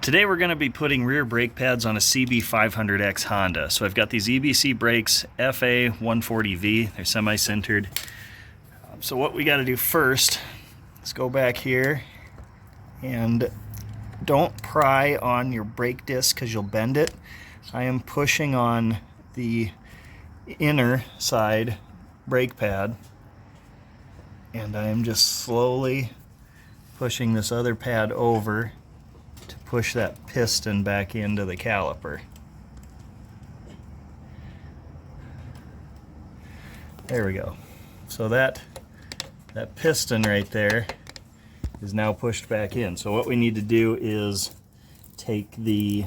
Today we're going to be putting rear brake pads on a CB500X Honda. So I've got these EBC brakes, FA140V, they're semi-sintered. So what we got to do first, let's go back here and don't pry on your brake disc because you'll bend it. I am pushing on the inner side brake pad and I am just slowly pushing this other pad over to push that piston back into the caliper. There we go. So that piston right there is now pushed back in. So what we need to do is take the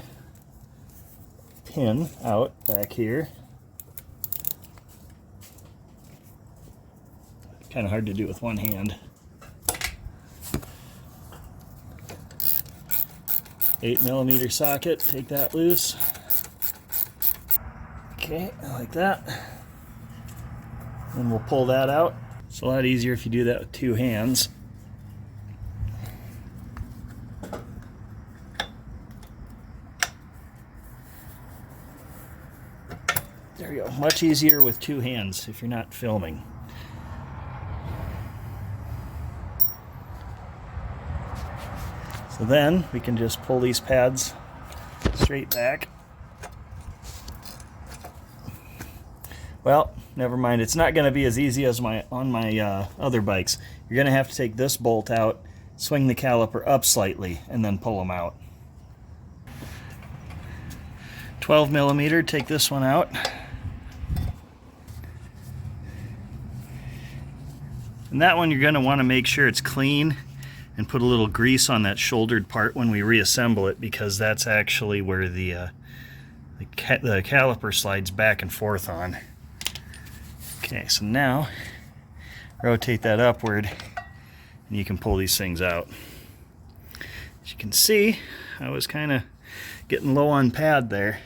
pin out back here. Kind of hard to do with one hand. 8mm socket, take that loose. Okay, like that. And we'll pull that out. It's a lot easier if you do that with two hands. There you go, much easier with two hands if you're not filming. So then we can just pull these pads straight back. Well, never mind. It's not going to be as easy as on my other bikes. You're going to have to take this bolt out, swing the caliper up slightly, and then pull them out. 12mm, take this one out. And that one you're going to want to make sure it's clean and put a little grease on that shouldered part when we reassemble it, because that's actually where the caliper slides back and forth on. Okay, so now rotate that upward and you can pull these things out. As you can see, I was kind of getting low on pad there.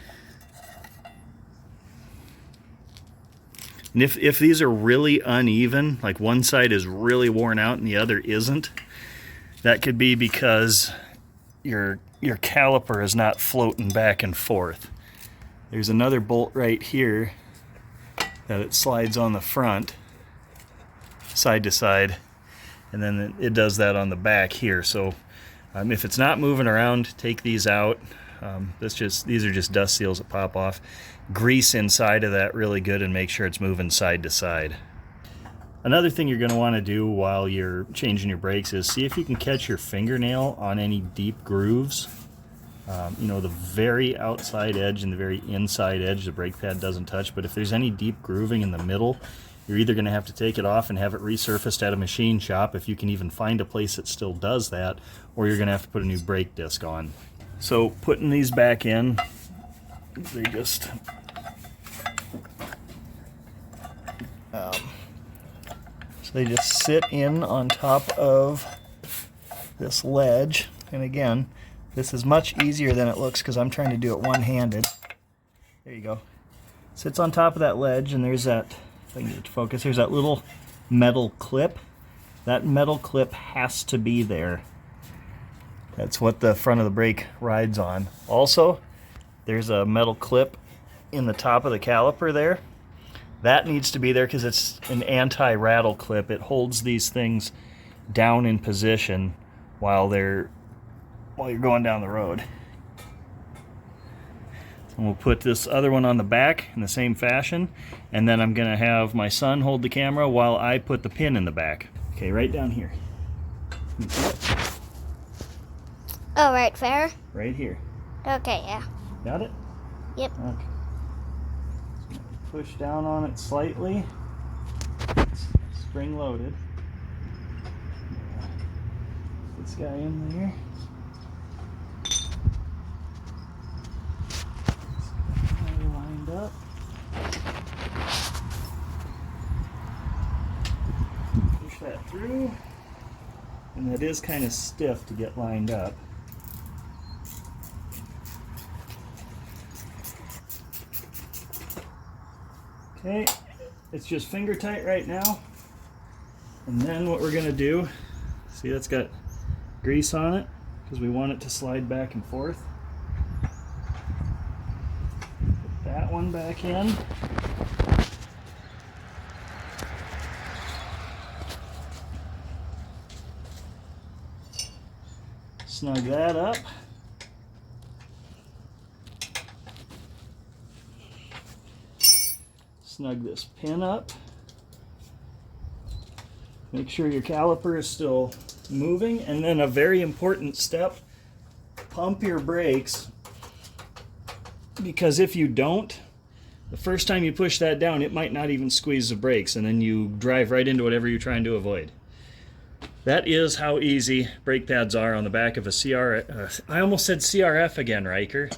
And if these are really uneven, like one side is really worn out and the other isn't, that could be because your caliper is not floating back and forth. There's another bolt right here that it slides on the front, side to side, and then it does that on the back here. So if it's not moving around, take these out. These are just dust seals that pop off. Grease inside of that really good and make sure it's moving side to side. Another thing you're going to want to do while you're changing your brakes is see if you can catch your fingernail on any deep grooves. You know, the very outside edge and the very inside edge the brake pad doesn't touch, but if there's any deep grooving in the middle, you're either going to have to take it off and have it resurfaced at a machine shop, if you can even find a place that still does that, or you're going to have to put a new brake disc on. So putting these back in, they just sit in on top of this ledge. And again, this is much easier than it looks because I'm trying to do it one-handed. There you go. Sits on top of that ledge, and there's that, if I can get it to focus, there's that little metal clip. That metal clip has to be there. That's what the front of the brake rides on. Also, there's a metal clip in the top of the caliper there. That needs to be there because it's an anti-rattle clip. It holds these things down in position while you're going down the road. And we'll put this other one on the back in the same fashion, and then I'm going to have my son hold the camera while I put the pin in the back. Okay, right down here. Oh, right there? Right here. Okay, yeah. Got it? Yep. Okay. Push down on it slightly. It's spring loaded. This guy in there. Lined up. Push that through. And that is kind of stiff to get lined up. Okay, it's just finger tight right now. And then what we're going to do, see that's got grease on it, because we want it to slide back and forth. Put that one back in. Snug that up. Snug this pin up. Make sure your caliper is still moving, and then a very important step, pump your brakes, because if you don't, the first time you push that down, it might not even squeeze the brakes, and then you drive right into whatever you're trying to avoid. That is how easy brake pads are on the back of a I almost said CRF again, Riker.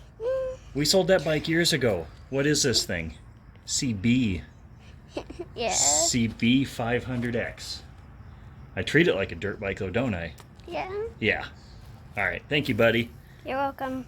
We sold that bike years ago. What is this thing? CB. Yeah. CB500X. I treat it like a dirt bike though, don't I? Yeah. Yeah. All right. Thank you, buddy. You're welcome.